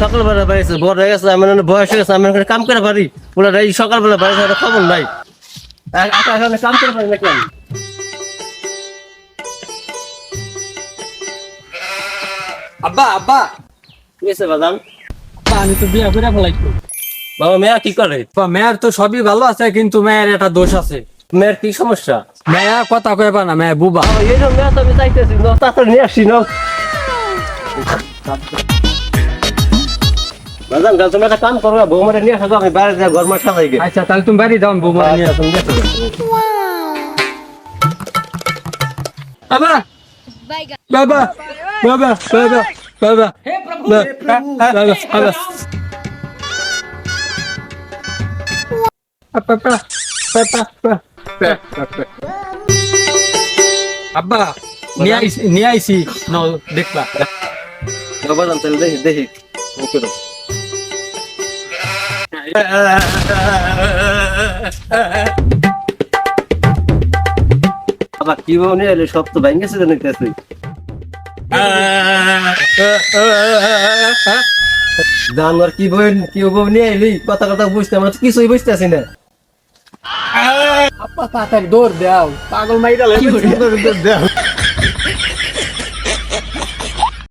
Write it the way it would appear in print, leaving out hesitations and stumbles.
সকালবেলা বাড়িছে বড় হয়ে গেছে আমার বয়স হয়ে গেছে আমি কাম করে পারি ওরা এই সকালবেলা বাড়িছে খবর নাই কাম করে পারি নাকি আমি আব্বা আব্বা কি আছে বাদাম আব্বা, আমি তো বিয়া করে ফেলাইছি। বাবা মেয়া কি করে বাবা, মেয়ের তো সবই ভালো আছে কিন্তু মেয়ের একটা দোষ আছে। মেয়ের কি সমস্যা মেয়া কথা কইবা না, মেয়ে বুবা। এইরকম মেয়া তো আমি চাইতেছি তাড়াতাড়ি নিয়ে আসি না বাদাম গাছ তুমি একটা কাম করো বৌমাটা নিয়ে আসো আমি বাইরে যা ঘর মার সাজাই গে আচ্ছা তাহলে তুমি বাড়ি যাও, বুবা নিয়ে আসো। বাবা বাবা বাবা বাবা বাবা আব্বা নিয়ে আইসি দেখবা। বাদাম তাহলে দেখি দেখি ওকে দাও আবার কি বউ নিয়ে এলে সব তো ভেঙেছে তো নিতেছি জানোয়ার কি বউ নিয়ে এলি কথা কথা বুঝতে আমার তো কিছুই বুঝতেছি না আব্বা তাড়াতাড়ি দৌড় দাও, পাগল মাইরা দাও